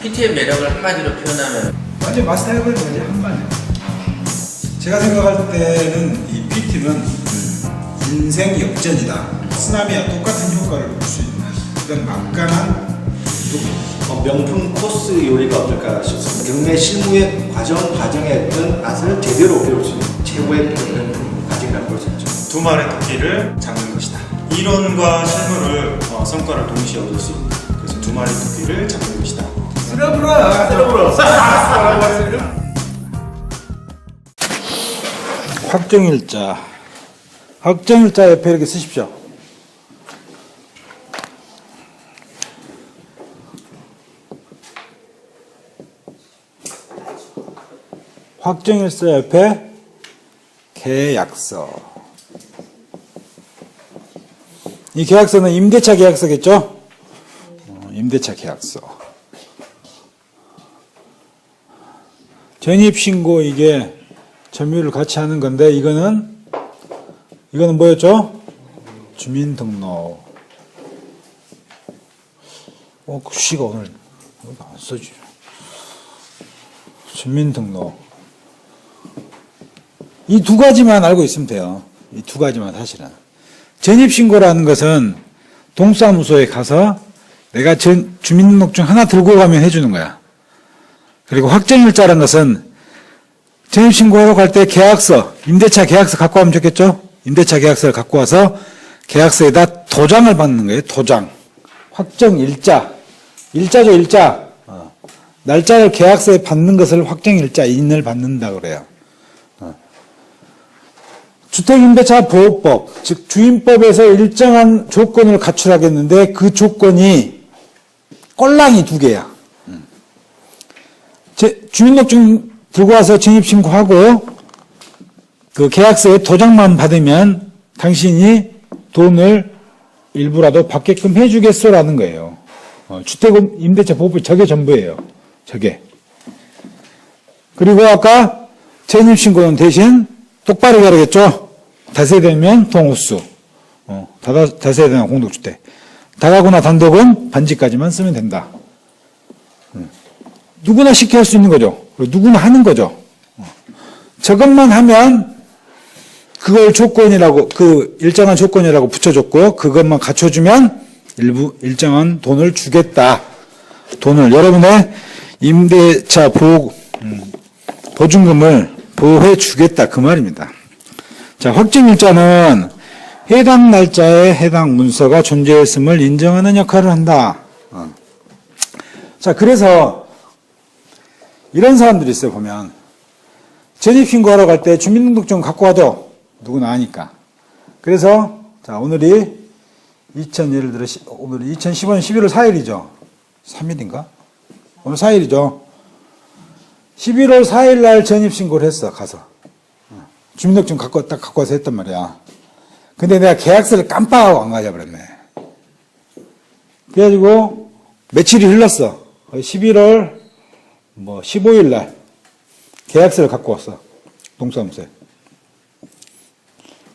PT의 매력을 한마디로 표현하면 완전 마스터해버린 거지, 한마디. 제가 생각할 때는 이 PT는 인생 역전이다. 쓰나미와 똑같은 효과를 볼 수 있는 그런 막강한 명품 코스 요리가 어떨까 싶습니다. 경매 실무의 과정의 어떤 맛을 제대로 배울 수 있는 최고의 명품 과정이라고 볼 수 있죠. 두 마리 토끼를 잡는 것이다. 이론과 실무를 성과를 동시에 얻을 수 있는, 그래서 두 마리 토끼를 잡는 것이다. 확정일자. 확정일자 옆에 이렇게 쓰십시오. 확정일자 옆에 계약서. 이 계약서는 임대차 계약서겠죠? 임대차 계약서. 전입신고 이게 점유를 같이 하는 건데 이거는 뭐였죠? 주민등록. 글씨가 오늘 안 써지. 주민등록. 이 두 가지만 알고 있으면 돼요. 이 두 가지만 사실은. 전입신고라는 것은 동사무소에 가서 내가 주민등록증 하나 들고 가면 해주는 거야. 그리고 확정일자라는 것은 전입신고하러 갈 때 계약서, 임대차 계약서 갖고 가면 좋겠죠? 임대차 계약서를 갖고 와서 계약서에다 도장을 받는 거예요. 도장. 확정일자. 일자죠, 일자. 날짜를 계약서에 받는 것을 확정일자인을 받는다고 그래요. 주택임대차보호법, 즉 주임법에서 일정한 조건을 갖추라겠는데 그 조건이 꼴랑이 두 개야. 주민등록증 들고 와서 전입신고하고 그 계약서에 도장만 받으면 당신이 돈을 일부라도 받게끔 해주겠소라는 거예요. 주택임대차보호법이 저게 전부예요. 저게. 그리고 아까 전입신고는 대신 똑바로 해야겠죠? 다세대면 동호수, 다세대나 공동주택. 다가구나 단독은 반지까지만 쓰면 된다. 누구나 쉽게 할 수 있는 거죠. 누구나 하는 거죠. 저것만 하면 그걸 조건이라고, 그 일정한 조건이라고 붙여줬고 그것만 갖춰주면 일정한 돈을 주겠다. 돈을 여러분의 임대차 보증금을 보호해 주겠다. 그 말입니다. 자, 확정일자는 해당 날짜에 해당 문서가 존재했음을 인정하는 역할을 한다. 자, 그래서 이런 사람들이 있어요, 보면. 전입신고하러 갈 때 주민등록증 갖고 와도 누구나 아니까. 그래서, 자, 오늘이 예를 들어, 오늘이 2015년 11월 4일이죠. 3일인가? 오늘 4일이죠. 11월 4일 날 전입신고를 했어, 가서. 주민등록증 갖고 와서 했단 말이야. 근데 내가 계약서를 깜빡하고 안 가져버렸네. 그래가지고, 며칠이 흘렀어. 11월 15일 날 계약서를 갖고 왔어. 동사무소에.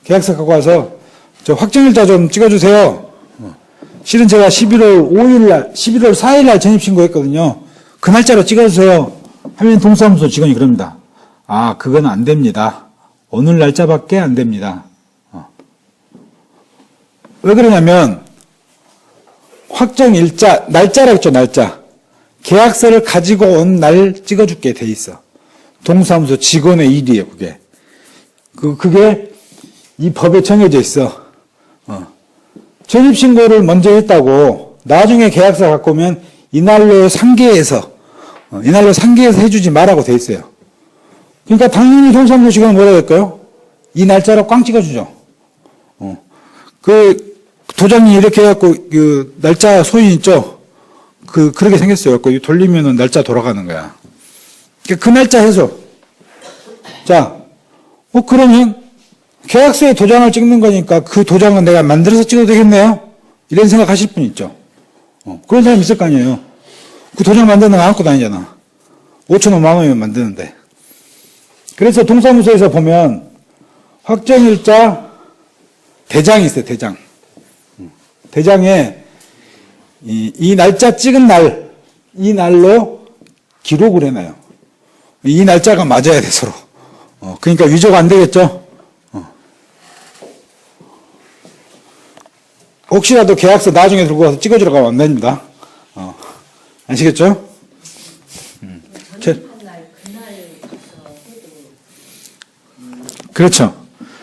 계약서 갖고 와서, 저 확정일자 좀 찍어주세요. 실은 제가 11월 4일 날 전입신고했거든요. 그 날짜로 찍어주세요. 하면 동사무소 직원이 그럽니다. 아, 그건 안 됩니다. 오늘 날짜밖에 안 됩니다. 왜 그러냐면, 확정일자, 날짜라고 했죠, 날짜. 계약서를 가지고 온 날 찍어줄게 돼 있어. 동사무소 직원의 일이에요, 그게. 그게 이 법에 정해져 있어. 전입신고를 먼저 했다고 나중에 계약서 갖고 오면 이날로 상계해서 해주지 말라고 돼 있어요. 그러니까 당연히 동사무소 직원은 뭐라 할까요? 이 날짜로 꽝 찍어주죠. 그 도장이 이렇게 해갖고 그 날짜 소인 있죠? 그렇게 생겼어요. 그 돌리면은 날짜 돌아가는 거야. 그 날짜 해줘. 자, 그러면 계약서에 도장을 찍는 거니까 그 도장은 내가 만들어서 찍어도 되겠네요? 이런 생각하실 분 있죠. 그런 사람 있을 거 아니에요. 그 도장 만드는 거 아무것도 아니잖아. 5,500만 원이면 만드는데. 그래서 동사무소에서 보면 확정일자 대장이 있어요, 대장. 대장에 이 날짜 찍은 날, 이 날로 기록을 해놔요. 이 날짜가 맞아야 돼, 서로. 그러니까 위조가 안 되겠죠? 혹시라도 계약서 나중에 들고 와서 찍어주러 가면 안 됩니다. 아시겠죠? 그렇죠.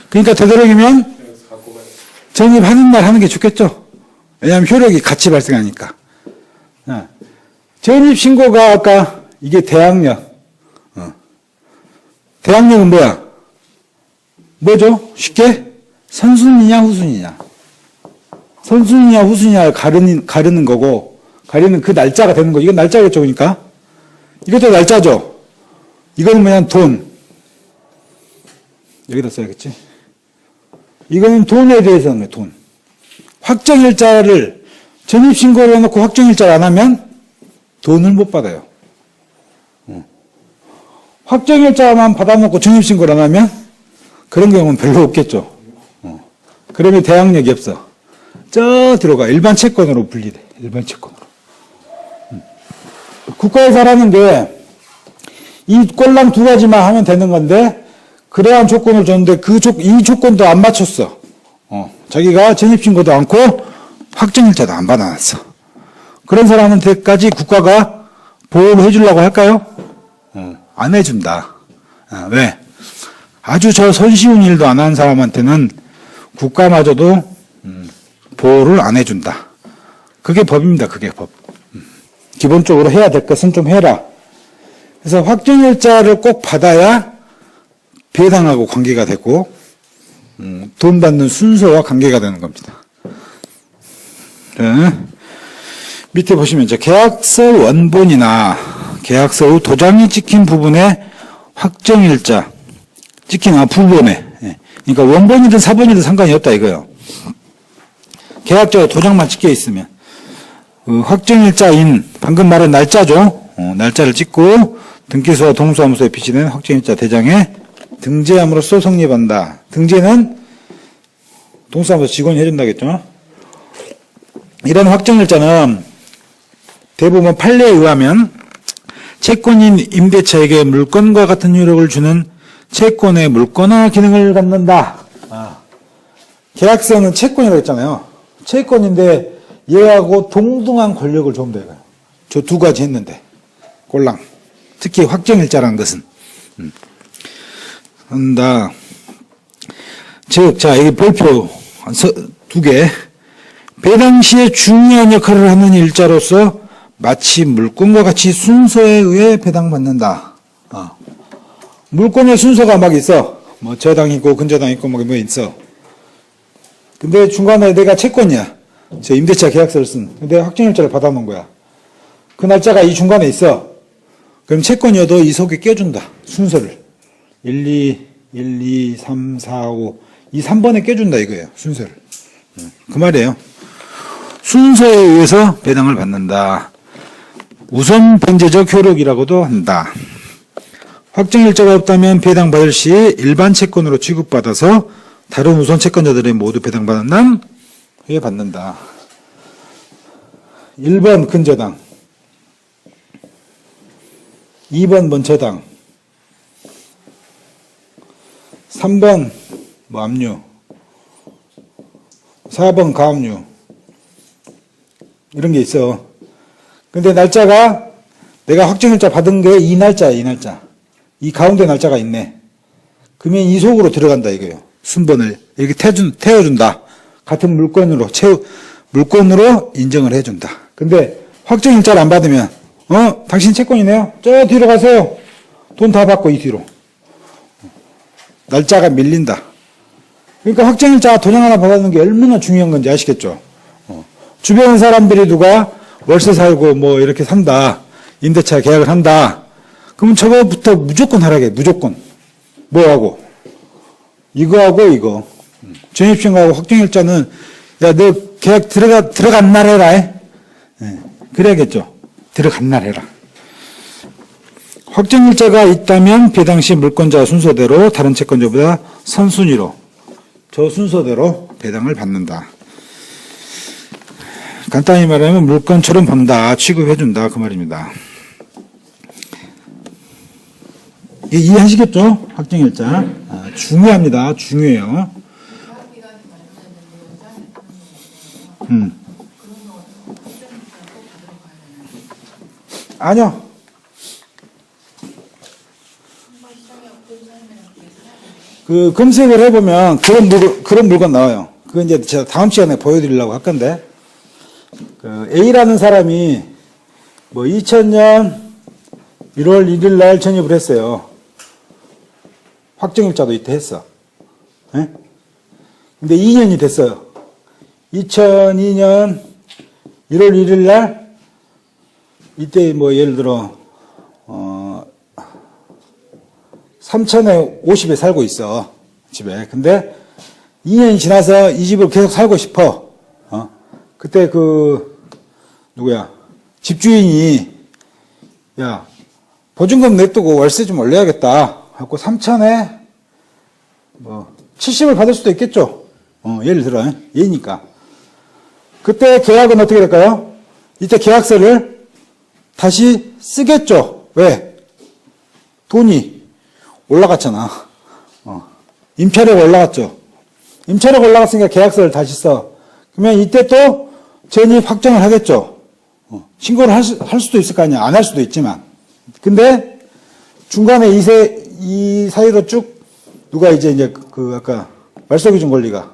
그러니까 되도록이면 전입하는 날 하는 게 좋겠죠? 왜냐하면 효력이 같이 발생하니까. 전입신고가 아까 이게 대항력. 대항력은 뭐야? 뭐죠? 쉽게? 선순위냐, 후순위냐. 선순위냐, 후순위냐를 가르는 거고, 가리는 그 날짜가 되는 거. 이건 날짜겠죠, 그러니까? 이것도 날짜죠? 이거는 뭐냐, 돈. 여기다 써야겠지? 이거는 돈에 대해서 하는 거예요, 돈. 확정일자를 전입신고를 해놓고 확정일자를 안 하면 돈을 못 받아요. 확정일자만 받아놓고 전입신고를 안 하면 그런 경우는 별로 없겠죠. 그러면 대항력이 없어. 저 들어가. 일반 채권으로 분리돼. 일반 채권으로. 국가에서 하라는 게 이 꼴랑 두 가지만 하면 되는 건데 그러한 조건을 줬는데 이 조건도 안 맞췄어. 자기가 전입신고도 않고 확정일자도 안 받아놨어. 그런 사람한테까지 국가가 보호를 해주려고 할까요? 안 해준다. 왜? 아주 저 손쉬운 일도 안 한 사람한테는 국가마저도 보호를 안 해준다. 그게 법입니다. 그게 법. 기본적으로 해야 될 것은 좀 해라. 그래서 확정일자를 꼭 받아야 배당하고 관계가 되고 돈 받는 순서와 관계가 되는 겁니다. 밑에 보시면 이제 계약서 원본이나 계약서 후 도장이 찍힌 부분에 확정일자 찍힌 부분에 그러니까 원본이든 사본이든 상관이 없다 이거예요. 계약자의 도장만 찍혀 있으면 확정일자인 방금 말한 날짜죠. 날짜를 찍고 등기소와 동사무소에 비치된 확정일자 대장에 등재함으로써 성립한다. 등재는 동사무소 직원이 해준다겠죠. 이런 확정일자는 대부분 판례에 의하면 채권인 임대차에게 물권과 같은 효력을 주는 채권의 물권화 기능을 갖는다. 계약서는 채권이라고 했잖아요. 채권인데 얘하고 동등한 권력을 줍니다. 저 두 가지 했는데 꼴랑. 특히 확정일자라는 것은 한다. 즉, 자, 여기 별표 두 개. 배당 시에 중요한 역할을 하는 일자로서 마치 물권과 같이 순서에 의해 배당받는다. 물권의 순서가 막 있어. 뭐 저당 있고 근저당 있고 뭐 있어. 근데 중간에 내가 채권이야. 저 임대차 계약서를 쓴. 근데 확정일자를 받아놓은 거야. 그 날짜가 이 중간에 있어. 그럼 채권이어도 이 속에 껴준다. 순서를. 1, 2, 3, 4, 5. 이 3번에 껴준다 이거예요. 순서를. 그 말이에요. 순서에 의해서 배당을 받는다. 우선 변제적 효력이라고도 한다. 확정일자가 없다면 배당받을 시에 일반 채권으로 취급받아서 다른 우선 채권자들이 모두 배당받은 날 후에 받는다. 1번 근저당, 2번 먼저당, 3번 압류, 4번 가압류 이런 게 있어. 근데 날짜가 내가 확정일자 받은 게 이 날짜야, 이 날짜. 이 가운데 날짜가 있네. 그러면 이 속으로 들어간다 이거예요. 순번을 이렇게 태워준다. 같은 물권으로 인정을 해준다. 근데 확정일자를 안 받으면 당신 채권이네요. 저 뒤로 가세요. 돈 다 받고 이 뒤로. 날짜가 밀린다. 그러니까 확정일자 도장 하나 받아놓는 게 얼마나 중요한 건지 아시겠죠? 주변 사람들이 누가 월세 살고 뭐 이렇게 산다. 임대차 계약을 한다. 그러면 저거부터 무조건 하라게, 무조건. 뭐하고? 이거하고 이거. 전입신고하고 확정일자는 야, 너 계약 들어간 날 해라. 그래야겠죠. 들어간 날 해라. 확정일자가 있다면 배당 시 물권자 순서대로 다른 채권자보다 선순위로 저 순서대로 배당을 받는다. 간단히 말하면 물권처럼 본다, 취급해준다 그 말입니다. 이해하시겠죠? 확정일자. 중요합니다. 중요해요. 아니요. 그 검색을 해보면 그런 물건 나와요. 그거 이제 제가 다음 시간에 보여드리려고 할 건데, 그 A라는 사람이 뭐 2000년 1월 1일 날 전입을 했어요. 확정일자도 이때 했어. 예? 근데 2년이 됐어요. 2002년 1월 1일 날 이때 뭐 예를 들어 3천에 50에 살고 있어. 집에. 근데 2년이 지나서 이 집을 계속 살고 싶어. 그때 누구야? 집주인이, 야, 보증금 냅두고 월세 좀 올려야겠다. 하고 3천에 70을 받을 수도 있겠죠. 예를 들어. 얘니까. 그때 계약은 어떻게 될까요? 이때 계약서를 다시 쓰겠죠. 왜? 돈이 올라갔잖아. 임차료가 올라갔죠. 임차료가 올라갔으니까 계약서를 다시 써. 그러면 이때 또 전입 확정을 하겠죠. 신고를 할 수도 있을 거 아니야. 안 할 수도 있지만. 근데 중간에 이 사이로 쭉 누가 이제 아까 말소기준 권리가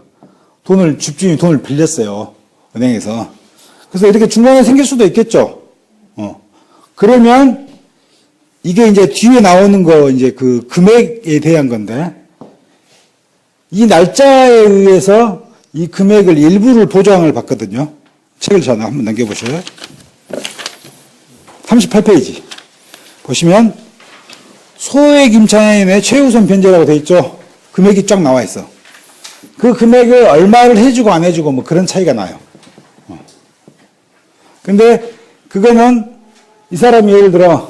집주인이 돈을 빌렸어요. 은행에서. 그래서 이렇게 중간에 생길 수도 있겠죠. 그러면 이게 이제 뒤에 나오는 거 이제 그 금액에 대한 건데, 이 날짜에 의해서 이 금액을 일부를 보장을 받거든요. 책을 저는 한번 넘겨보셔요. 38페이지. 보시면 소액 임차인의 최우선 변제라고 되어 있죠. 금액이 쫙 나와 있어. 그 금액을 얼마를 해주고 안 해주고 뭐 그런 차이가 나요. 근데 그거는 이 사람이 예를 들어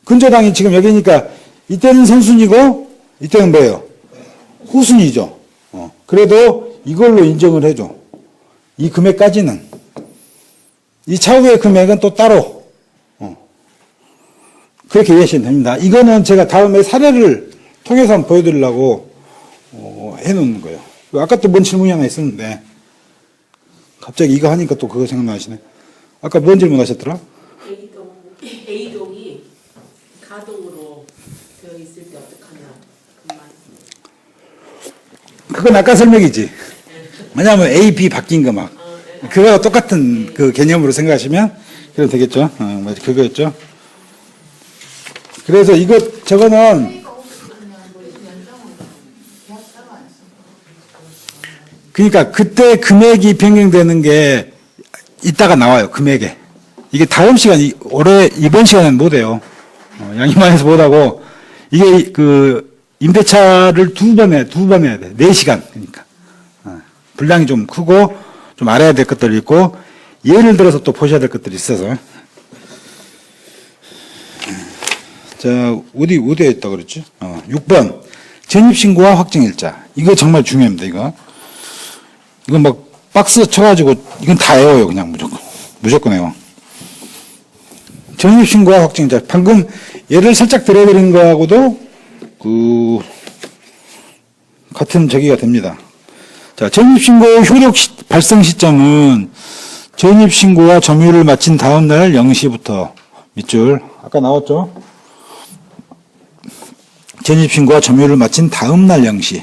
근저당이 지금 여기니까 이때는 선순위고 이때는 뭐예요? 후순위죠. 그래도 이걸로 인정을 해줘. 이 금액까지는. 이 차후의 금액은 또 따로. 그렇게 이해하시면 됩니다. 이거는 제가 다음에 사례를 통해서 한번 보여드리려고 해놓는 거예요. 아까 또 뭔 질문이 하나 있었는데 갑자기 이거 하니까 또 그거 생각나시네. 아까 뭔 질문 하셨더라? A동이 가동으로 되어 있을 때 어떡하냐 그 말씀. 그건 아까 설명이지. 왜냐하면 A, B 바뀐 거 막. 그거와 똑같은 그 개념으로 생각하시면 그럼 되겠죠. 맞아. 그거였죠. 그래서 저거는 그러니까 그때 금액이 변경되는 게 이따가 나와요. 금액에. 이게 다음 시간, 이번 시간에는 못해요. 양희만에서 못하고, 이게 임대차를 두 번 해야 돼. 4시간. 그러니까. 분량이 좀 크고, 좀 알아야 될 것들이 있고, 예를 들어서 또 보셔야 될 것들이 있어서. 자, 어디에 있다 그랬지? 6번. 전입신고와 확정일자. 이거 정말 중요합니다, 이거. 이건 막 박스 쳐가지고, 이건 다 외워요, 그냥 무조건 외워. 전입신고와 확정일자. 방금 예를 살짝 들어드린 거하고도 같은 저기가 됩니다. 자, 전입신고 효력 발생 시점은 전입신고와 점유를 마친 다음 날 0시부터 밑줄. 아까 나왔죠? 전입신고와 점유를 마친 다음 날 0시.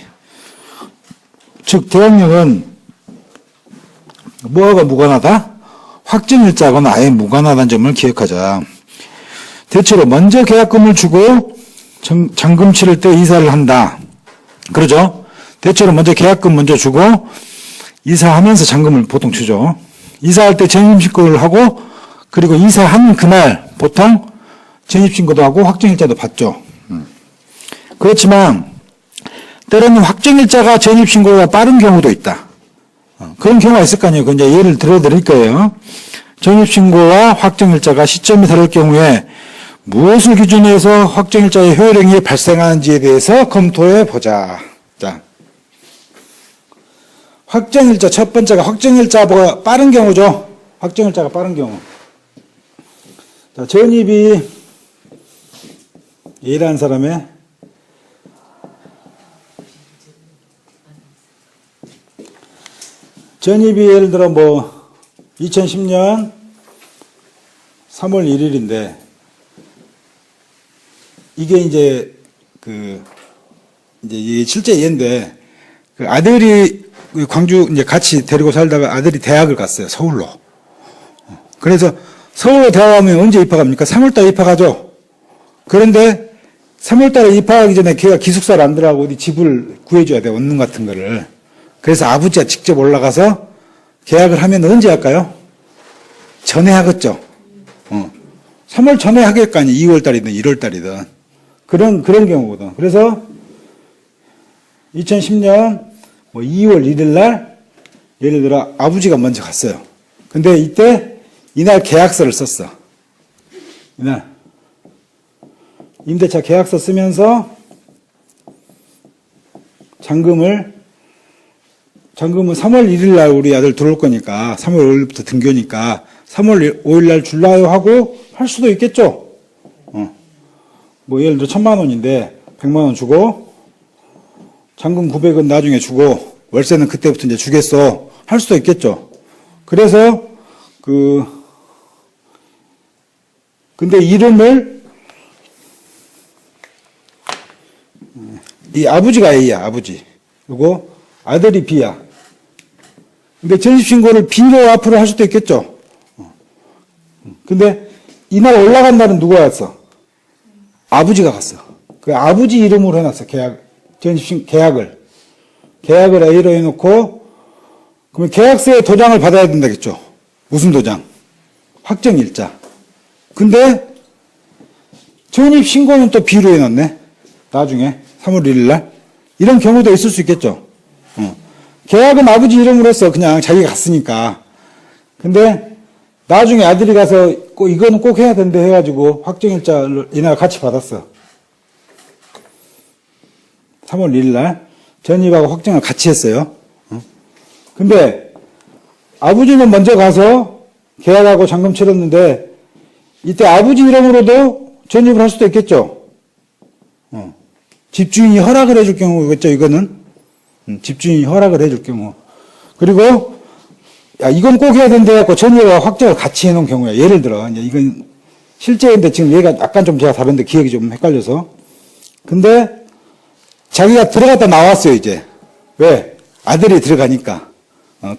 즉, 대항력은 뭐가 무관하다? 확정일자하고는 아예 무관하다는 점을 기억하자. 대체로 먼저 계약금을 주고 잔금 치를 때 이사를 한다. 그러죠? 대체로 먼저 계약금 먼저 주고 이사하면서 잔금을 보통 주죠. 이사할 때 전입신고를 하고 그리고 이사한 그날 보통 전입신고도 하고 확정일자도 받죠. 그렇지만 때로는 확정일자가 전입신고가 빠른 경우도 있다. 그런 경우가 있을 거 아니에요. 그 이제 예를 들어드릴 거예요. 전입신고와 확정일자가 시점이 다를 경우에 무엇을 기준으로 해서 확정일자의 효력이 발생하는지에 대해서 검토해 보자. 자, 확정일자 첫 번째가 확정일자보다 빠른 경우죠. 확정일자가 빠른 경우. 자, 전입이 A라는 사람의 전입이 예를 들어 뭐 2010년 3월 1일인데 이게 이제 이제 실제 예인데 그 아들이 광주 이제 같이 데리고 살다가 아들이 대학을 갔어요. 서울로. 그래서 서울로 대학 가면 언제 입학합니까? 3월달에 입학하죠. 그런데 3월달에 입학하기 전에 걔가 기숙사를 안 들어가고 어디 집을 구해줘야 돼. 원룸 같은 거를. 그래서 아버지가 직접 올라가서 계약을 하면 언제 할까요? 전에 하겠죠. 3월 전에 하겠 거 아니에요. 2월달이든 1월달이든. 그런 경우거든. 그래서 2010년 뭐 2월 1일 날 예를 들어 아버지가 먼저 갔어요. 근데 이날 계약서를 썼어. 이날 임대차 계약서 쓰면서 잔금은 3월 1일 날 우리 아들 들어올 거니까 3월 5일부터 등교니까 3월 5일 날 줄라요 하고 할 수도 있겠죠. 뭐 예를 들어 1,000만 원인데 100만 원 주고 잔금 900은 나중에 주고 월세는 그때부터 이제 주겠어 할 수도 있겠죠. 그래서 근데 이름을 이 아버지가 A야, 아버지. 그리고 아들이 B야. 근데 전입신고를 B로 앞으로 할 수도 있겠죠. 근데 이날 올라간 날은 누가 갔어? 아버지가 갔어. 그 아버지 이름으로 해놨어, 계약을 A로 해놓고, 그러면 계약서에 도장을 받아야 된다겠죠. 무슨 도장? 확정일자. 근데 전입신고는 또 B로 해놨네. 나중에 3월 1일 날. 이런 경우도 있을 수 있겠죠. 계약은 아버지 이름으로 했어. 그냥 자기가 갔으니까. 근데 나중에 아들이 가서 이거는 꼭 해야 된대 해가지고 확정일자를 이날 같이 받았어. 3월 1일 날 전입하고 확정을 같이 했어요. 근데 아버지는 먼저 가서 계약하고 잔금 치렀는데 이때 아버지 이름으로도 전입을 할 수도 있겠죠. 집주인이 허락을 해줄 경우겠죠. 이거는 집주인이 허락을 해줄 경우. 그리고 야 이건 꼭 해야 된다 해갖고 전입과 확정을 같이 해놓은 경우야. 예를 들어 이제 이건 실제인데 지금 얘가 약간 좀 제가 다른데 기억이 좀 헷갈려서. 근데 자기가 들어갔다 나왔어요 이제. 왜? 아들이 들어가니까.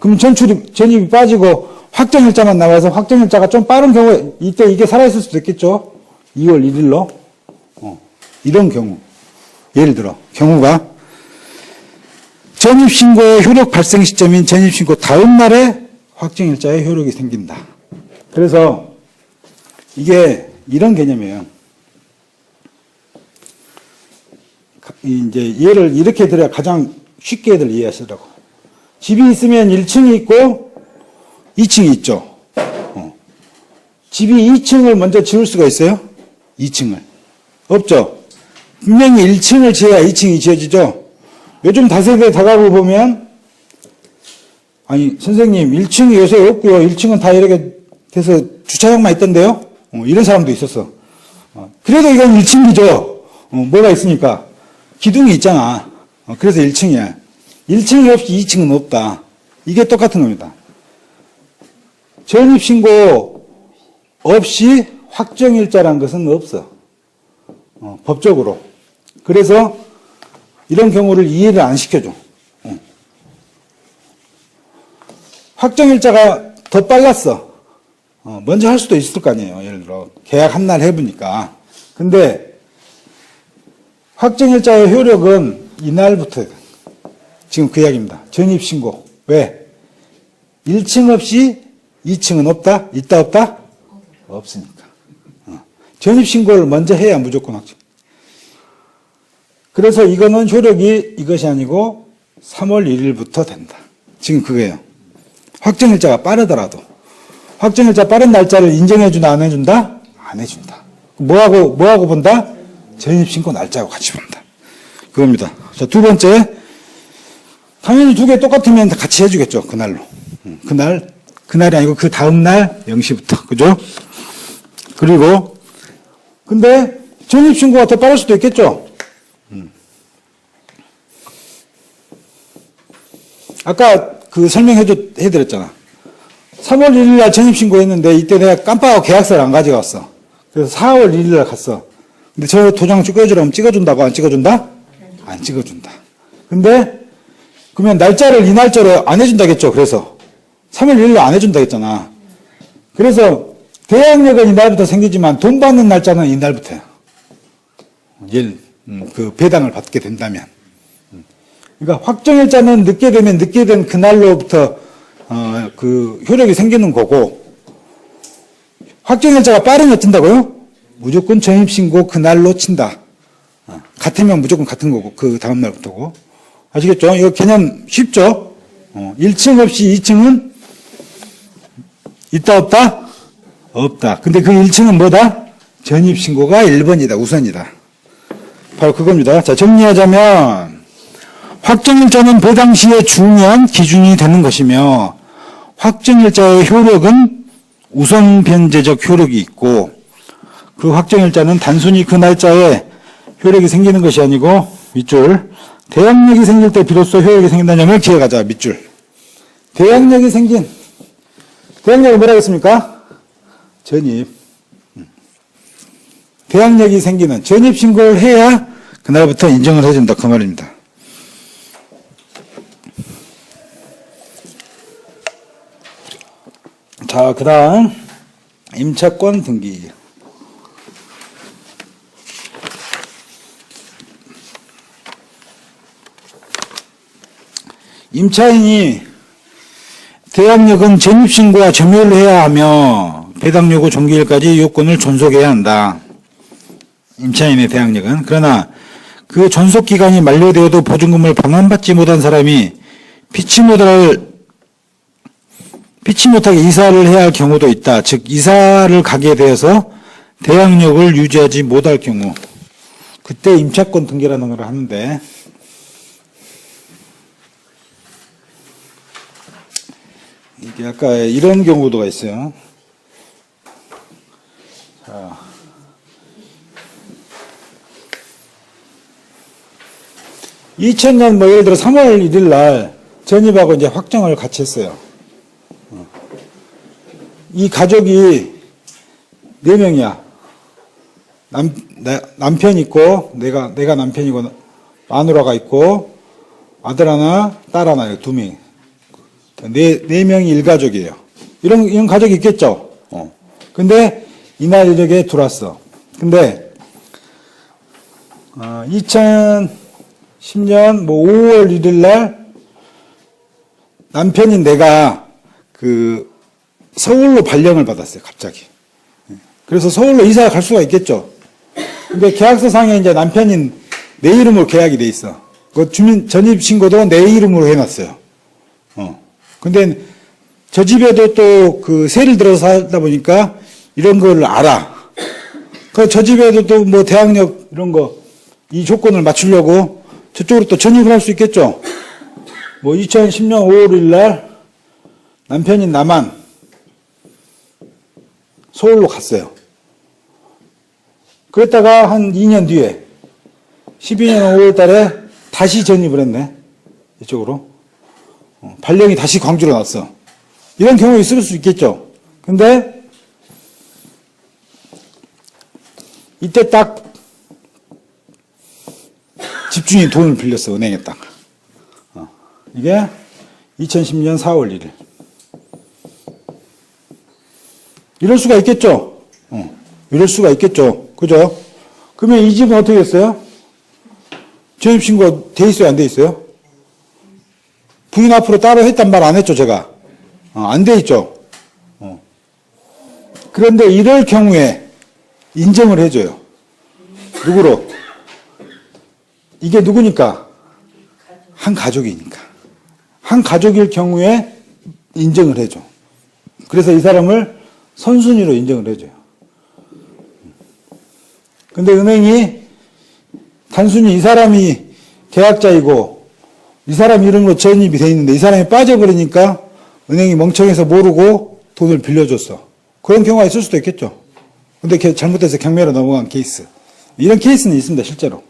그럼 전입이 빠지고 확정일자만 나와서 확정일자가 좀 빠른 경우에 이때 이게 살아있을 수도 있겠죠. 2월 1일로. 이런 경우. 예를 들어 경우가 전입신고의 효력 발생 시점인 전입신고 다음 날에 확정일자의 효력이 생긴다. 그래서 이게 이런 개념이에요. 이제 얘를 이렇게 들어야 가장 쉽게 애들 이해하시더라고. 집이 있으면 1층이 있고 2층이 있죠. 집이 2층을 먼저 지을 수가 있어요? 2층을. 없죠. 분명히 1층을 지어야 2층이 지어지죠. 요즘 다세대 다가구 보면 아니 선생님 1층이 요새 없고요. 1층은 다 이렇게 돼서 주차장만 있던데요. 이런 사람도 있었어. 그래도 이건 1층이죠. 뭐가 있으니까 기둥이 있잖아. 그래서 1층이야. 1층이 없이 2층은 없다. 이게 똑같은 겁니다. 전입신고 없이 확정일자란 것은 없어. 법적으로. 그래서 이런 경우를 이해를 안 시켜줘. 확정일자가 더 빨랐어. 먼저 할 수도 있을 거 아니에요. 예를 들어 계약 한 날 해보니까. 근데 확정일자의 효력은 이날부터 지금 그 이야기입니다. 전입신고. 왜? 1층 없이 2층은 없다? 있다 없다? 없으니까. 전입신고를 먼저 해야 무조건 확정. 그래서 이거는 효력이 이것이 아니고 3월 1일부터 된다. 지금 그거예요. 확정일자가 빠르더라도. 확정일자 빠른 날짜를 인정해준다, 안 해준다? 안 해준다. 뭐하고 본다? 전입신고 날짜하고 같이 본다. 그겁니다. 자, 두 번째. 당연히 두 개 똑같으면 같이 해주겠죠. 그날로. 그날이 아니고 그 다음날 0시부터. 그죠? 그리고, 근데 전입신고가 더 빠를 수도 있겠죠? 아까 그 해드렸잖아. 3월 1일 날 전입신고했는데 이때 내가 깜빡하고 계약서를 안 가져갔어. 그래서 4월 1일 날 갔어. 근데 저 도장 찍어주라면 찍어준다고 안 찍어준다? 안 찍어준다. 근데 그러면 날짜를 이 날짜로 안 해준다겠죠. 그래서 3월 1일로 안 해준다겠잖아. 그래서 대항력은 이날부터 생기지만 돈 받는 날짜는 이날부터야. 그 배당을 받게 된다면. 그러니까 확정일자는 늦게 되면 늦게 된 그날로부터 그 효력이 생기는 거고, 확정일자가 빠르면 어쩐다고요? 무조건 전입신고 그날로 친다. 같으면 무조건 같은 거고, 그 다음날부터고. 아시겠죠? 이거 개념 쉽죠? 1층 없이 2층은 있다 없다? 없다. 근데 그 1층은 뭐다? 전입신고가 1번이다. 우선이다. 바로 그겁니다. 자, 정리하자면 확정일자는 배당 시의 중요한 기준이 되는 것이며, 확정일자의 효력은 우선 변제적 효력이 있고, 그 확정일자는 단순히 그 날짜에 효력이 생기는 것이 아니고, 밑줄, 대항력이 생길 때 비로소 효력이 생긴다는 점을 기억하자. 밑줄. 대항력이 생긴, 대항력은 뭐라 했습니까? 전입. 대항력이 생기는 전입신고를 해야 그날부터 인정을 해준다. 그 말입니다. 자, 그 다음 임차권 등기. 임차인이 대항력은 전입신고와 점유를 해야 하며 배당요구 종기일까지 요건을 존속해야 한다. 임차인의 대항력은. 그러나 그 존속기간이 만료되어도 보증금을 반환받지 못한 사람이 피치 못하게 이사를 해야 할 경우도 있다. 즉 이사를 가게 되어서 대항력을 유지하지 못할 경우, 그때 임차권 등기라는 걸 하는데, 이게 아까 이런 경우도가 있어요. 자, 2000년 뭐 예를 들어 3월 1일 날 전입하고 이제 확정을 같이 했어요. 이 가족이 4명이야. 남편 있고, 내가 남편이고, 마누라가 있고, 아들 하나, 딸 하나, 2명. 네 명이 일가족이에요. 이런 가족이 있겠죠? 근데, 이날 이렇게 들어왔어. 근데, 2010년 뭐 5월 1일 날, 남편인 내가 서울로 발령을 받았어요, 갑자기. 그래서 서울로 이사 갈 수가 있겠죠. 근데 계약서상에 이제 남편인 내 이름으로 계약이 돼 있어. 그 전입신고도 내 이름으로 해놨어요. 근데 저 집에도 또 그 세를 들어서 살다 보니까 이런 걸 알아. 저 집에도 또 뭐 대항력 이런 거, 이 조건을 맞추려고 저쪽으로 또 전입을 할 수 있겠죠. 뭐 2010년 5월 1일 날 남편인 나만 서울로 갔어요. 그랬다가 한 2년 뒤에 12년 5월 달에 다시 전입을 했네. 이쪽으로. 발령이 다시 광주로 났어. 이런 경우 있을 수 있겠죠. 근데 이때 딱 집주인이 돈을 빌렸어. 은행에 딱. 이게 2010년 4월 1일. 이럴 수가 있겠죠. 이럴 수가 있겠죠. 그죠? 그러면 이 집은 어떻게 됐어요? 전입신고 돼 있어요? 안 돼 있어요? 부인 앞으로 따로 했단 말 안 했죠, 제가? 안 돼 있죠. 그런데 이럴 경우에 인정을 해줘요. 누구로? 이게 누구니까? 한 가족이니까. 한 가족일 경우에 인정을 해줘. 그래서 이 사람을 선순위로 인정을 해줘요. 근데 은행이 단순히 이 사람이 계약자이고 이 사람 이름으로 전입이 돼 있는데 이 사람이 빠져버리니까 은행이 멍청해서 모르고 돈을 빌려줬어. 그런 경우가 있을 수도 있겠죠. 근데 잘못해서 경매로 넘어간 케이스. 이런 케이스는 있습니다, 실제로.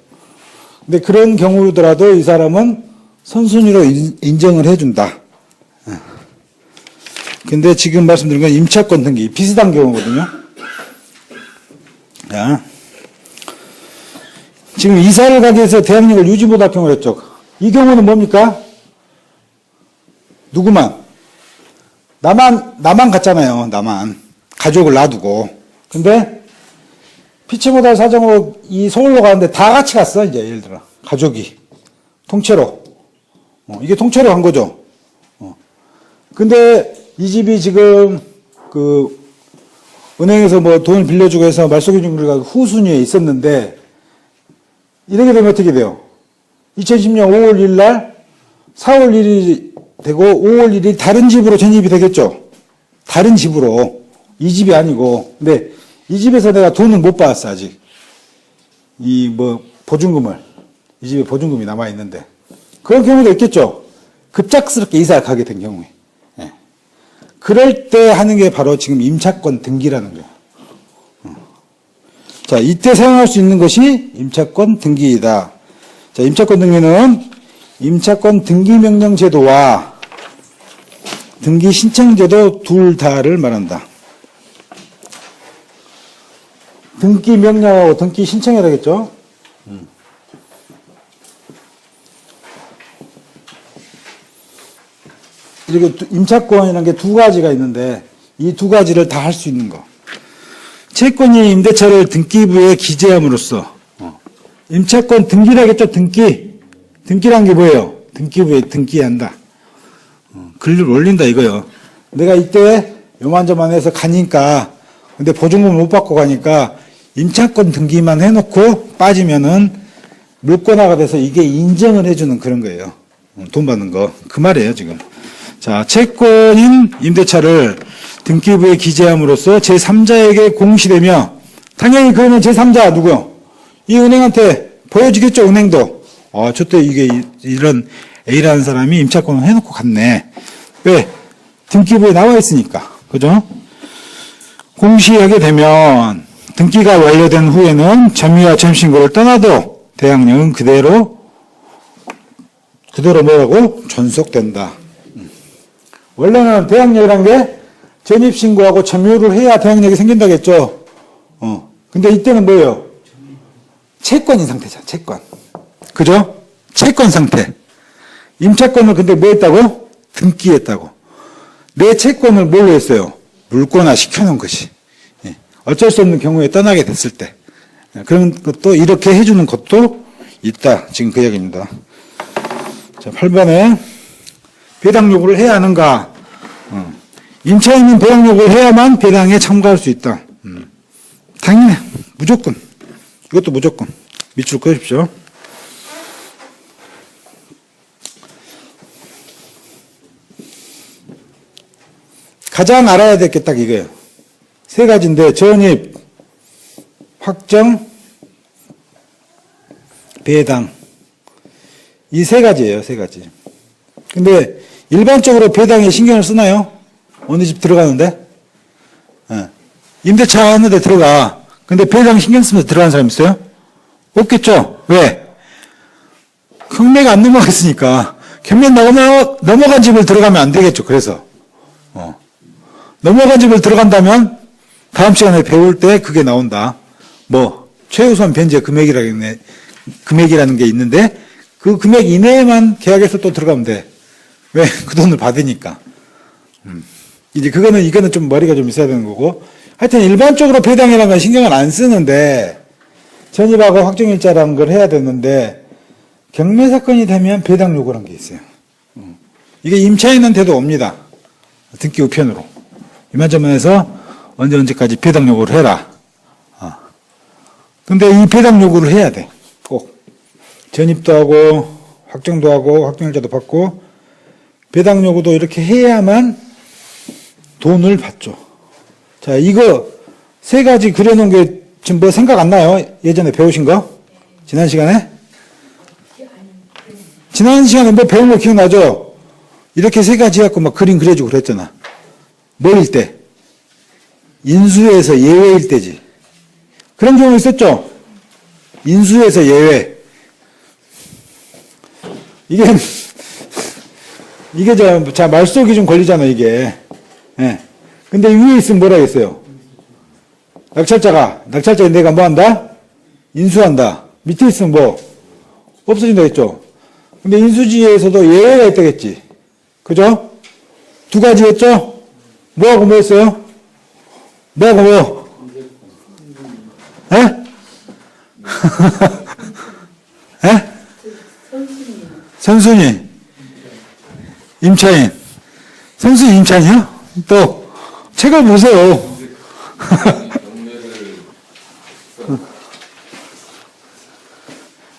근데 그런 경우더라도 이 사람은 선순위로 인정을 해준다. 근데 지금 말씀드린 건 임차권 등기 비슷한 경우거든요. 자, 지금 이사를 가기 위해서 대항력을 유지 못할 경우를 했죠. 이 경우는 뭡니까? 누구만? 나만 갔잖아요. 나만. 가족을 놔두고. 근데 피치 못할 사정으로 이 서울로 가는데 다 같이 갔어. 이제 예를 들어 가족이 통째로. 이게 통째로 간 거죠. 근데 이 집이 지금 그 은행에서 뭐 돈을 빌려주고 해서 말소기준금리가 후순위에 있었는데 이렇게 되면 어떻게 돼요? 2010년 5월 1일 날 4월 1일이 되고 5월 1일 다른 집으로 전입이 되겠죠. 다른 집으로. 이 집이 아니고. 근데 이 집에서 내가 돈을 못 받았어 아직. 이 뭐 보증금을. 이 집에 보증금이 남아 있는데. 그런 경우도 있겠죠. 급작스럽게 이사를 가게 된 경우에. 예. 그럴 때 하는 게 바로 지금 임차권 등기라는 거예요. 자, 이때 사용할 수 있는 것이 임차권 등기이다. 자, 임차권 등기는 임차권 등기명령 제도와 등기 신청 제도 둘 다를 말한다. 등기 명령하고 등기 신청해야 되겠죠? 이렇게 임차권이라는 게 두 가지가 있는데 이 두 가지를 다 할 수 있는 거. 채권이 임대차를 등기부에 기재함으로써 임차권 등기라겠죠. 등기란 게 뭐예요? 등기부에 등기한다. 글을 올린다 이거요. 내가 이때 요만저만 해서 가니까 근데 보증금을 못 받고 가니까 임차권 등기만 해놓고 빠지면은 물권화가 돼서 이게 인정을 해주는 그런 거예요. 돈 받는 거. 그 말이에요 지금. 자, 채권인 임대차를 등기부에 기재함으로써 제3자에게 공시되며 당연히 그거는 제3자 누구요? 이 은행한테 보여주겠죠. 은행도. 저때 이게 이런 A라는 사람이 임차권을 해놓고 갔네. 왜? 등기부에 나와 있으니까. 그죠? 공시하게 되면 등기가 완료된 후에는 점유와 점신고를 떠나도 대항력은 그대로 뭐라고? 존속된다. 원래는 대항력이라는 게 전입신고하고 점유를 해야 대항력이 생긴다겠죠. 근데 이때는 뭐예요? 채권인 상태잖아, 채권. 그죠? 채권 상태. 임차권을 근데 뭐 했다고? 등기했다고. 내 채권을 뭘로 했어요? 물권화 시켜놓은 것이. 어쩔 수 없는 경우에 떠나게 됐을 때. 그런 것도 이렇게 해주는 것도 있다. 지금 그 이야기입니다. 자, 8번에 배당 요구를 해야 하는가? 임차인은 배당 요구를 해야만 배당에 참가할 수 있다. 당연해. 무조건. 이것도 무조건. 밑줄 그으십시오. 가장 알아야 될 게 딱 이거예요. 세 가지인데 전입, 확정, 배당. 이 세 가지예요. 세 가지. 근데 일반적으로 배당에 신경을 쓰나요? 어느 집 들어가는데? 임대차 하는데 들어가. 근데 배당 신경 쓰면서 들어가는 사람 있어요? 없겠죠? 왜? 경매가 안 넘어갔으니까. 경매 넘어간 집을 들어가면 안 되겠죠. 그래서. 넘어간 집을 들어간다면 다음 시간에 배울 때 그게 나온다. 뭐, 최우선 변제 금액이라는 게 있는데 그 금액 이내에만 계약해서 또 들어가면 돼. 왜? 그 돈을 받으니까. 이제 이거는 좀 머리가 좀 있어야 되는 거고. 하여튼 일반적으로 배당이라는 건 신경을 안 쓰는데 전입하고 확정일자라는 걸 해야 되는데 경매 사건이 되면 배당 요구라는 게 있어요. 이게 임차인한테도 옵니다. 등기 우편으로. 이만저만해서 언제까지 배당 요구를 해라. 근데 이 배당 요구를 해야 돼. 꼭. 전입도 하고 확정도 하고 확정일자도 받고 배당 요구도 이렇게 해야만 돈을 받죠. 자, 이거 세 가지 그려놓은 게 지금 뭐 생각 안 나요? 예전에 배우신 거? 지난 시간에? 지난 시간에 뭐 배운 거 기억나죠? 이렇게 세 가지 해갖고 막 그림 그려주고 그랬잖아. 뭐일 때? 인수에서 예외일 때지. 그런 경우 있었죠? 인수에서 예외. 이게 자, 말소 기준 걸리잖아, 이게. 예. 근데 위에 있으면 뭐라 했어요? 낙찰자인 내가 뭐 한다? 인수한다. 밑에 있으면 뭐? 없어진다 했죠? 근데 인수지에서도 예외가 있다겠지. 그죠? 두 가지였죠? 뭐하고 뭐였어요? 뭐하고 뭐? 예? 예? 선순위. 임차인. 선순위 임차인이요? 또, 책을 보세요.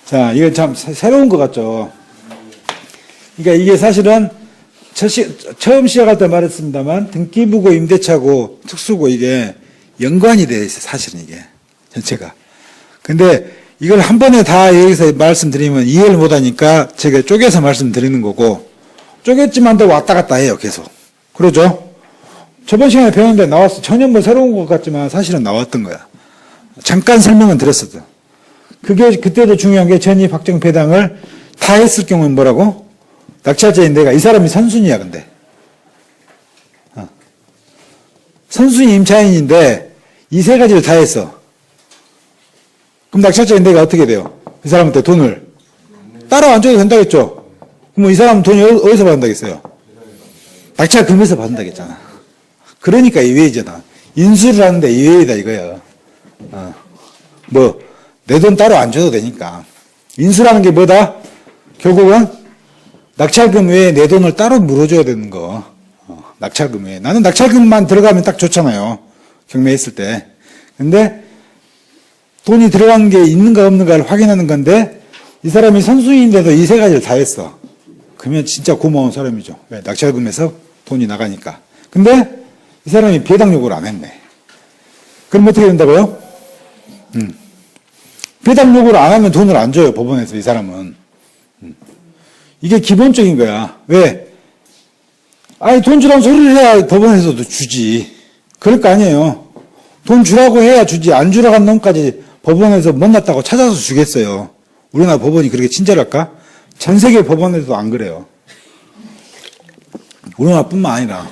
자, 이거 참 새로운 것 같죠? 그러니까 이게 사실은 처음 시작할 때 말했습니다만 등기부고 임대차고 특수고 이게 연관이 되어 있어요. 사실은 이게 전체가. 근데 이걸 한 번에 다 여기서 말씀드리면 이해를 못하니까 제가 쪼개서 말씀드리는 거고 쪼갰지만 또 왔다 갔다 해요. 계속. 그러죠? 저번 시간에 배웠는데 나왔어. 전혀 뭐 새로운 것 같지만 사실은 나왔던 거야. 잠깐 설명은 드렸었죠. 그게 그때도 중요한 게 전입 확정 배당을 다 했을 경우는 뭐라고? 낙찰자인 내가 이 사람이 선순위야 근데. 선순위 임차인인데 이 세 가지를 다 했어. 그럼 낙찰자인 내가 어떻게 돼요? 이 사람한테 돈을 따로 안 줘도 된다겠죠? 그럼 이 사람은 돈이 어디서 받는다겠어요? 낙찰금에서 받는다겠잖아. 그러니까 이외이잖아. 인수를 하는데 이외이다 이거야. 뭐 내 돈 따로 안 줘도 되니까. 인수라는 게 뭐다? 결국은 낙찰금 외에 내 돈을 따로 물어줘야 되는 거. 낙찰금 외에. 나는 낙찰금만 들어가면 딱 좋잖아요. 경매했을 때. 근데 돈이 들어간 게 있는가 없는가를 확인하는 건데 이 사람이 선순위인데도 이 세 가지를 다 했어. 그러면 진짜 고마운 사람이죠. 왜? 낙찰금에서 돈이 나가니까. 근데 이 사람이 배당 요구를 안 했네. 그럼 어떻게 된다고요? 배당 요구를 안 하면 돈을 안 줘요. 법원에서 이 사람은. 이게 기본적인 거야. 왜? 아니 돈 주라는 소리를 해야 법원에서도 주지. 그럴 거 아니에요. 돈 주라고 해야 주지. 안 주라고 한 놈까지 법원에서 못났다고 찾아서 주겠어요. 우리나라 법원이 그렇게 친절할까? 전 세계 법원에서도 안 그래요. 우리나라뿐만 아니라.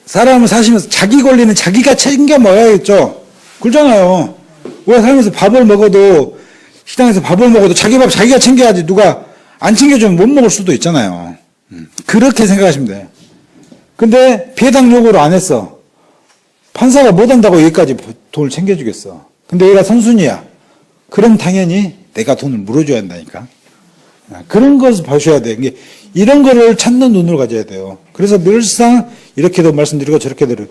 사람을 사시면서 자기 권리는 자기가 챙겨 먹어야겠죠. 그러잖아요. 우리가 살면서 밥을 먹어도 식당에서 밥을 먹어도 자기 밥 자기가 챙겨야지 누가 안 챙겨주면 못 먹을 수도 있잖아요. 그렇게 생각하시면 돼요. 근데 배당 요구를 안 했어. 판사가 못한다고 여기까지 돈을 챙겨주겠어. 근데 얘가 선순위야. 그럼 당연히 내가 돈을 물어줘야 한다니까. 그런 것을 보셔야 돼. 이런 거를 찾는 눈으로 가져야 돼요. 그래서 늘상 이렇게도 말씀드리고 저렇게도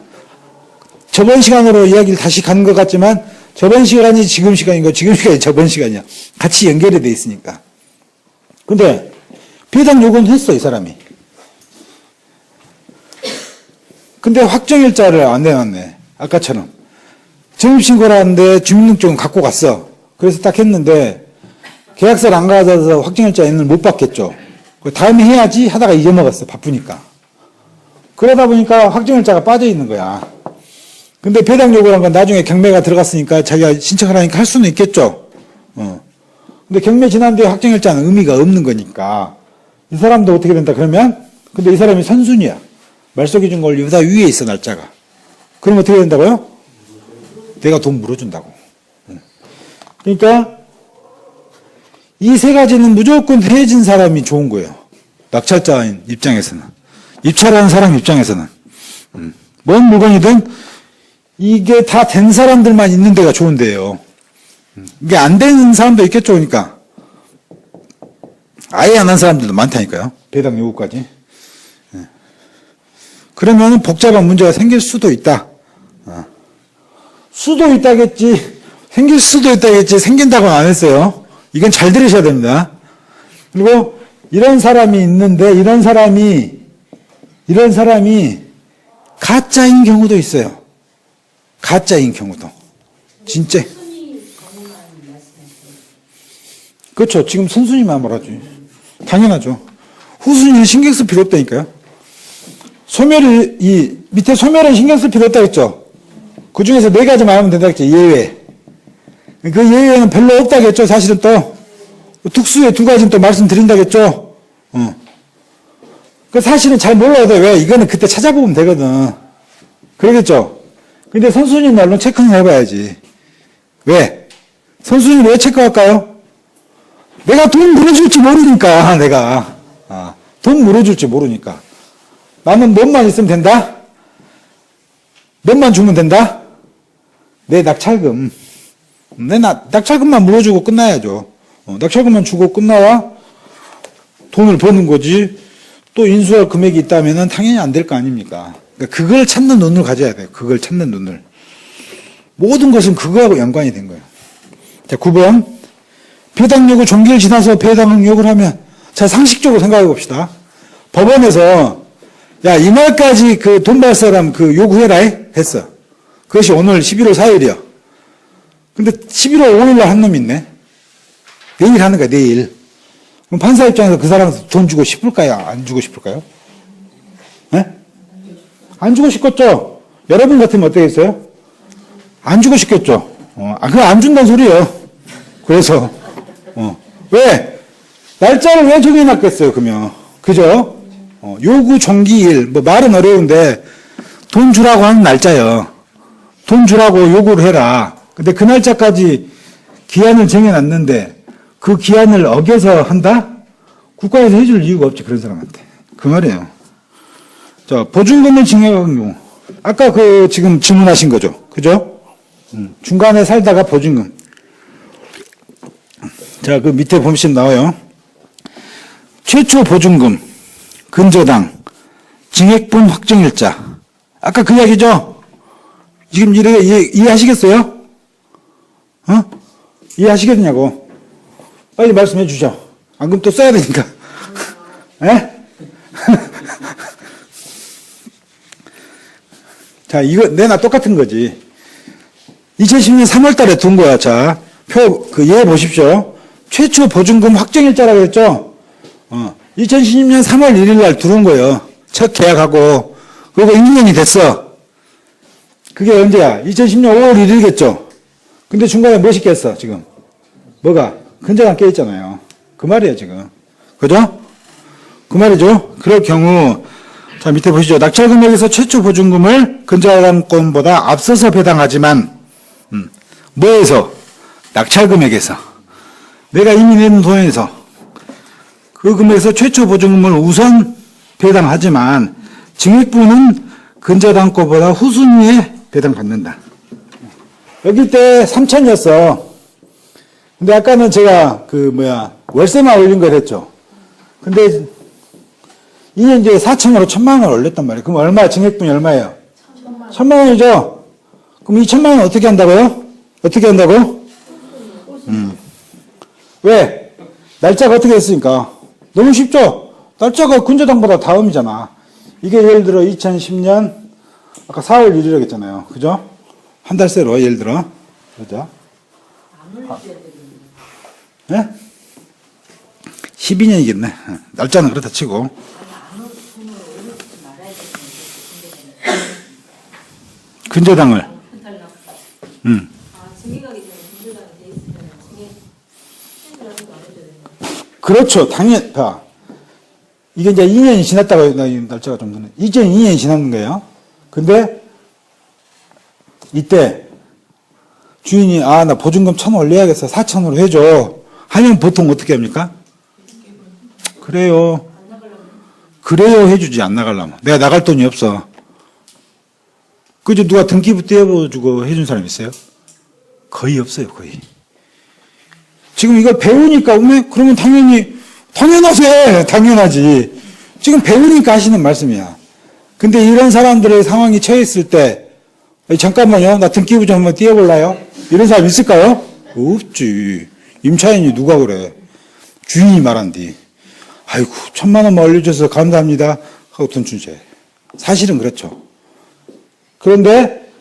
저번 시간으로 이야기를 다시 가는 것 같지만 저번 시간이 지금 시간이고 지금 시간이 저번 시간이야. 같이 연결이 돼 있으니까. 근데 배당 요구는 했어 이 사람이. 근데 확정일자를 안 내놨네. 아까처럼. 전입신고를 하는데 주민등록증은 갖고 갔어. 그래서 딱 했는데 계약서를 안 가져서 확정일자는 못 받겠죠. 다음에 해야지 하다가 잊어먹었어. 바쁘니까. 그러다 보니까 확정일자가 빠져 있는 거야. 근데 배당 요구란 건 나중에 경매가 들어갔으니까 자기가 신청을 하니까 할 수는 있겠죠. 근데 경매 지난 뒤에 확정일자는 의미가 없는 거니까 이 사람도 어떻게 된다 그러면 근데 이 사람이 선순위야. 말소기준 권리보다 위에 있어 날짜가. 그럼 어떻게 된다고요? 내가 돈 물어준다고. 그러니까 이 세 가지는 무조건 해진 사람이 좋은 거예요. 낙찰자인 입장에서는. 입찰하는 사람 입장에서는. 뭔 물건이든 이게 다 된 사람들만 있는 데가 좋은데요. 이게 안 되는 사람도 있겠죠. 그러니까. 아예 안 한 사람들도 많다니까요. 배당 요구까지. 그러면 복잡한 문제가 생길 수도 있다. 수도 있다겠지. 생길 수도 있다겠지. 생긴다고는 안 했어요. 이건 잘 들으셔야 됩니다. 그리고 이런 사람이 있는데 이런 사람이 가짜인 경우도 있어요. 가짜인 경우도. 진짜. 그렇죠. 지금 선순위만 말하지. 당연하죠. 후순위는 신경 쓸 필요 없다니까요. 소멸이, 이 밑에 소멸은 신경 쓸 필요 없다 했죠. 그 중에서 네 가지만 하면 된다 했죠. 예외. 그 예외는 별로 없다겠죠. 사실은 또 특수의 두 가지는 또 말씀드린다겠죠. 그 사실은 잘 몰라도 왜 이거는 그때 찾아보면 되거든. 그러겠죠? 근데 선순위 날로 체크는 해봐야지. 왜? 선순위를 왜 체크할까요? 내가 돈 물어줄지 모르니까, 내가. 돈 물어줄지 모르니까. 나는 몇만 있으면 된다? 몇만 주면 된다? 내 낙찰금. 내 낙찰금만 물어주고 끝나야죠. 낙찰금만 주고 끝나야 돈을 버는 거지. 또 인수할 금액이 있다면 당연히 안 될 거 아닙니까? 그러니까 그걸 찾는 눈을 가져야 돼요. 그걸 찾는 눈을. 모든 것은 그거하고 연관이 된 거예요. 자, 9번. 배당 요구 종기를 지나서 배당 요구를 하면, 자, 상식적으로 생각해 봅시다. 법원에서, 야, 이날까지 그 돈 받을 사람 그 요구해라 했어. 그것이 오늘 11월 4일이야. 근데 11월 5일날 한 놈이 있네. 내일 하는 거야, 내일. 그럼 판사 입장에서 그 사람한테 돈 주고 싶을까요? 안 주고 싶을까요? 네? 안 주고 싶겠죠? 여러분 같으면 어떻겠어요? 안 주고 싶겠죠? 그거 안 준다는 소리예요. 그래서, 왜? 날짜를 왜 정해놨겠어요, 그러면? 그죠? 요구 종기일, 뭐 말은 어려운데, 돈 주라고 하는 날짜요. 돈 주라고 요구를 해라. 근데 그 날짜까지 기한을 정해놨는데, 그 기한을 어겨서 한다? 국가에서 해줄 이유가 없지, 그런 사람한테. 그 말이에요. 자, 보증금을 증액하는 경우. 아까 그 지금 질문하신 거죠. 그죠? 중간에 살다가 보증금. 자, 그 밑에 보시면 나와요. 최초 보증금, 근저당, 증액분 확정일자. 아까 그 이야기죠? 지금 이해하시겠어요? 이해하시겠냐고. 빨리 말씀해 주죠. 안 그럼 또 써야 되니까. 예? 자, 이거 내나 똑같은 거지. 2010년 3월 달에 둔 거야. 자, 예 보십시오. 최초 보증금 확정일자라고 했죠? 2016년 3월 1일 날 들어온 거예요. 첫 계약하고. 그리고 2년이 됐어. 그게 언제야? 2010년 5월 1일이겠죠? 근데 중간에 뭐 시켰어, 지금? 뭐가? 근저당 깨있잖아요. 그 말이에요, 지금. 그죠? 그 말이죠? 그럴 경우, 자, 밑에 보시죠. 낙찰금액에서 최초 보증금을 근저당권보다 앞서서 배당하지만, 뭐에서? 낙찰금액에서. 내가 이미 낸 돈에서. 그 금액에서 최초 보증금을 우선 배당하지만, 증액분은 근저당권보다 후순위에 배당받는다. 여기 때 3천이었어. 근데 아까는 제가 월세만 올린 걸 했죠. 근데 2년 뒤에 4천으로 1,000만 원을 올렸단 말이에요. 그럼 얼마, 증액분이 얼마예요? 1,000만 원이죠? 그럼 2,000만 원 어떻게 한다고요? 어떻게 한다고? 왜? 날짜가 어떻게 됐으니까? 너무 쉽죠? 날짜가 근저당보다 다음이잖아. 이게 예를 들어 2010년, 아까 4월 1일 했잖아요. 그죠? 한 달 새로, 예를 들어. 그죠? 네? 12년이겠네. 날짜는 그렇다 치고. 근저당을. 그렇죠. 당연히, 봐. 이게 이제 2년이 지났다고, 날짜가 좀 되네. 이제 2년이 지난 거예요. 근데, 이때, 주인이, 나 보증금 1,000원 올려야겠어. 4,000으로 해줘. 하면 보통 어떻게 합니까? 그래요. 그래요 해주지, 안 나가려면. 내가 나갈 돈이 없어. 그죠? 누가 등기부 떼어주고 해준 사람 있어요? 거의 없어요, 거의. 지금 이걸 배우니까, 그러면 당연하지. 지금 배우니까 하시는 말씀이야. 근데 이런 사람들의 상황이 처했을 때, 잠깐만요, 나 등기부 좀 한번 띄워볼라요? 이런 사람 있을까요? 없지. 임차인이 누가 그래. 주인이 말한디. 아이고, 1,000만 원만 올려줘서 감사합니다. 하고 돈 주제. 사실은 그렇죠. 그런데,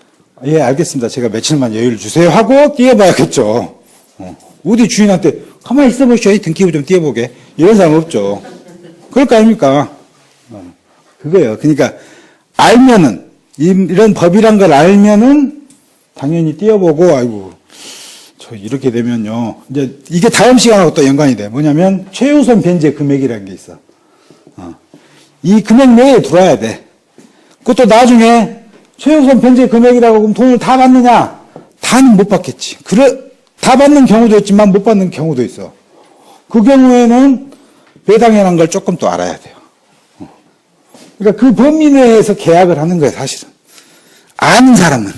예, 알겠습니다. 제가 며칠만 여유를 주세요. 하고 띄워봐야겠죠. 어디 주인한테 가만히 있어 보시오. 등기부 좀 띄워보게. 이런 사람 없죠. 그럴 거 아닙니까? 그거예요. 그러니까, 알면은, 이런 법이란 걸 알면은, 당연히 띄워보고, 아이고, 저 이렇게 되면요. 이제 이게 다음 시간하고 또 연관이 돼. 뭐냐면, 최우선 변제 금액이라는 게 있어. 이 금액 내에 들어와야 돼. 그것도 나중에 최우선 변제 금액이라고 그럼 돈을 다 받느냐? 다는 못 받겠지. 다 받는 경우도 있지만 못 받는 경우도 있어. 그 경우에는 배당이라는 걸 조금 또 알아야 돼요. 그러니까 그 범위 내에서 계약을 하는 거예요, 사실은. 아는 사람은.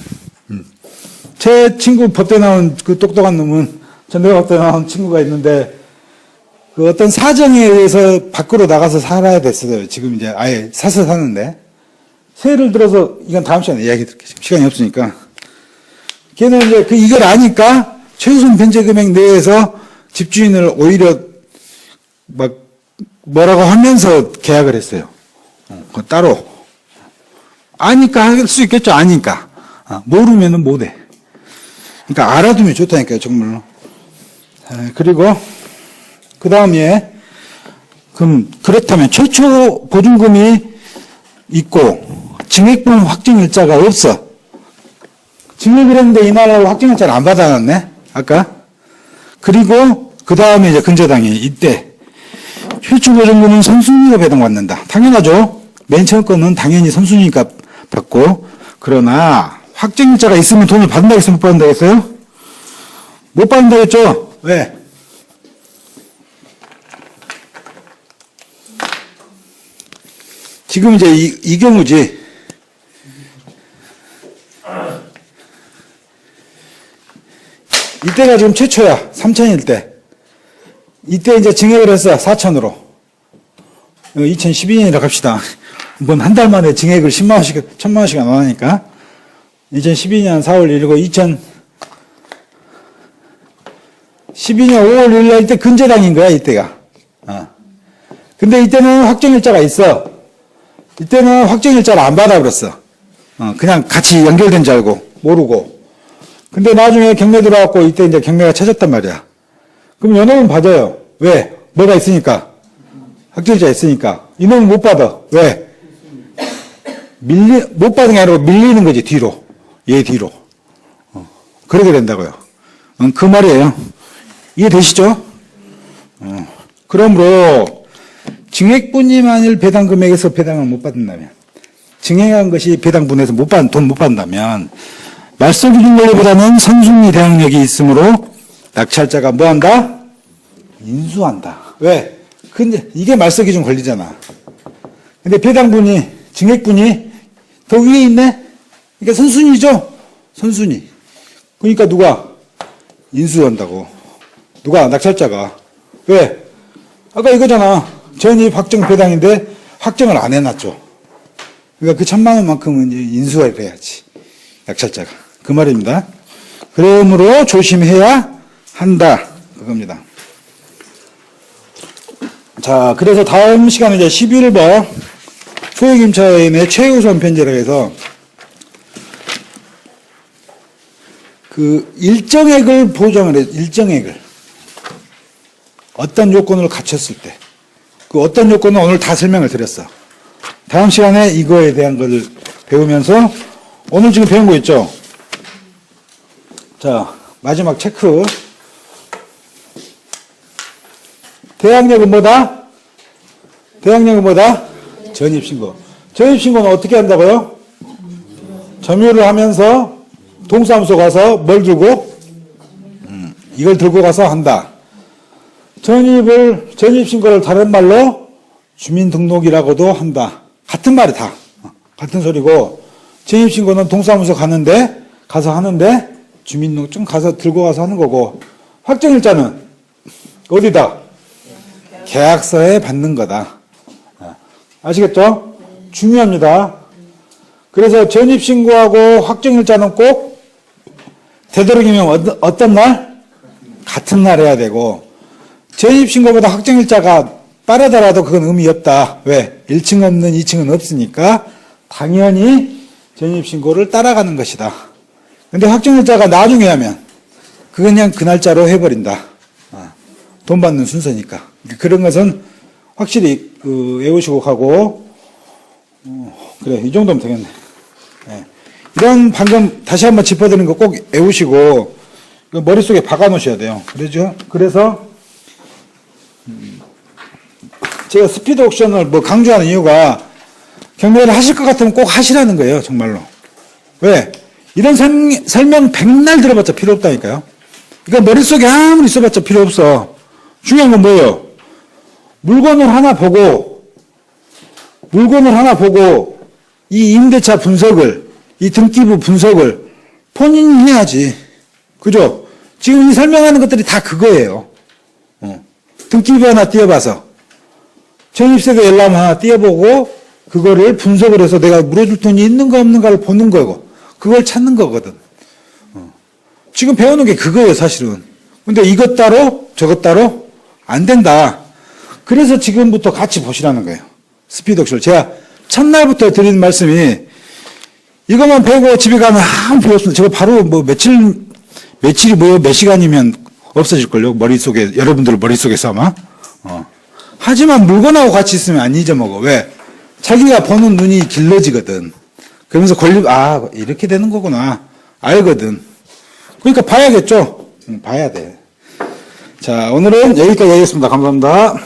제 친구 법대 나온 그 똑똑한 놈은, 전대가 법대 나온 친구가 있는데, 그 어떤 사정에 의해서 밖으로 나가서 살아야 됐어요. 지금 이제 아예 사서 사는데. 세를 들어서, 이건 다음 시간에 이야기 드릴게요. 시간이 없으니까. 걔는 이제 이걸 아니까 최우선 변제 금액 내에서 집주인을 오히려 막 뭐라고 하면서 계약을 했어요. 따로. 아니까 할 수 있겠죠. 아니까. 모르면은 못해. 그러니까 알아두면 좋다니까요. 정말로. 그리고 그 다음에 그럼 그렇다면 최초 보증금이 있고 증액분 확정일자가 없어. 증액을 했는데 이날 확정일자를 안 받아놨네. 아까. 그리고 그 다음에 이제 근저당이 이때 최초 보증금은 선순위가 배당받는다. 당연하죠. 맨 처음 거는 당연히 선순위가 받고, 그러나 확정일자가 있으면 돈을 받는다고 했으면 못 받는다고 했어요? 못 받는다고 했죠? 왜? 지금 이제 이 경우지. 이때가 지금 최초야. 3천일 때. 이때 이제 증액을 했어. 4천으로. 2012년이라 합시다. 뭔 한 달 만에 증액을 10만 원씩, 1000만 원씩 안 하니까. 2012년 4월 1일이고 2012년 5월 1일 날 이때 근저당인 거야, 이때가. 근데 이때는 확정일자가 있어. 이때는 확정일자를 안 받아버렸어. 그냥 같이 연결된 줄 알고, 모르고. 근데 나중에 경매 들어왔고, 이때 이제 경매가 쳐졌단 말이야. 그럼 연놈은 받아요. 왜? 뭐가 있으니까. 확정일자 있으니까. 이놈은 못 받아. 왜? 못 받은 게 아니라 밀리는 거지, 뒤로. 얘 뒤로. 그렇게 된다고요. 그 말이에요. 이해되시죠? 그러므로, 증액분이 만일 배당 금액에서 배당을 못 받는다면, 증액한 것이 배당분에서 돈 못 받는다면, 말소기준 권리보다는 선순위 대항력이 있으므로, 낙찰자가 뭐 한다? 인수한다. 왜? 근데 이게 말소기준 권리잖아. 근데 배당분이, 증액분이 더 위에 있네? 그러니까 선순위죠? 선순위. 그러니까 누가? 인수한다고. 누가? 낙찰자가. 왜? 아까 이거잖아. 전입 확정 배당인데 확정을 안 해놨죠. 그러니까 그 1000만 원만큼은 이제 인수를 해야지. 낙찰자가. 그 말입니다. 그러므로 조심해야 한다. 그겁니다. 자, 그래서 다음 시간에 이제 11번 소액임차인의 최우선 변제를 해서 그 일정액을 보장을 해요. 일정액을. 어떤 요건을 갖췄을 때. 그 어떤 요건은 오늘 다 설명을 드렸어. 다음 시간에 이거에 대한 것을 배우면서 오늘 지금 배운 거 있죠? 자, 마지막 체크. 대항력은 뭐다? 대항력은 뭐다? 전입신고. 전입신고는 어떻게 한다고요? 점유를 하면서 동사무소 가서 뭘 들고? 이걸 들고 가서 한다. 전입신고를 다른 말로 주민등록이라고도 한다. 같은 말이 다. 같은 소리고, 전입신고는 동사무소 가서 하는데, 주민등록증 가서 들고 가서 하는 거고, 확정일자는 어디다? 계약서에 받는 거다. 아시겠죠? 중요합니다. 그래서 전입신고하고 확정일자는 꼭 되도록이면 어떤 날? 같은 날 해야 되고, 전입신고보다 확정일자가 빠르더라도 그건 의미 없다. 왜? 1층 없는 2층은 없으니까 당연히 전입신고를 따라가는 것이다. 근데 확정일자가 나중에 하면 그건 그냥 그 날짜로 해버린다. 돈 받는 순서니까. 그런 것은 확실히 외우시고 가고, 그래, 이 정도면 되겠네. 네. 이런 방금 다시 한번 짚어드린 거 꼭 외우시고 머릿속에 박아 놓으셔야 돼요. 그러죠? 그래서 제가 스피드 옥션을 뭐 강조하는 이유가 경매를 하실 것 같으면 꼭 하시라는 거예요, 정말로. 왜? 이런 설명 백날 들어봤자 필요 없다니까요. 그러니까 머릿속에 아무리 써봤자 필요 없어. 중요한 건 뭐예요? 물건을 하나 보고, 이 임대차 분석을, 이 등기부 분석을 본인이 해야지. 그죠? 지금 이 설명하는 것들이 다 그거예요. 등기부 하나 띄워봐서, 전입세금 열람 하나 띄워보고, 그거를 분석을 해서 내가 물어줄 돈이 있는가 없는가를 보는 거고, 그걸 찾는 거거든. 지금 배우는 게 그거예요, 사실은. 근데 이것 따로, 저것 따로 안 된다. 그래서 지금부터 같이 보시라는 거예요. 스피드 옥션. 제가 첫날부터 드리는 말씀이 이것만 배우고 집에 가면 아무 필요 없습니다. 제가 바로 뭐 며칠이 뭐요? 몇 시간이면 없어질걸요? 머릿속에, 여러분들 머릿속에서 아마. 하지만 물건하고 같이 있으면 안 잊어먹어. 왜? 자기가 보는 눈이 길러지거든. 그러면서 이렇게 되는 거구나. 알거든. 그러니까 봐야겠죠? 봐야 돼. 자, 오늘은 여기까지 하겠습니다. 감사합니다.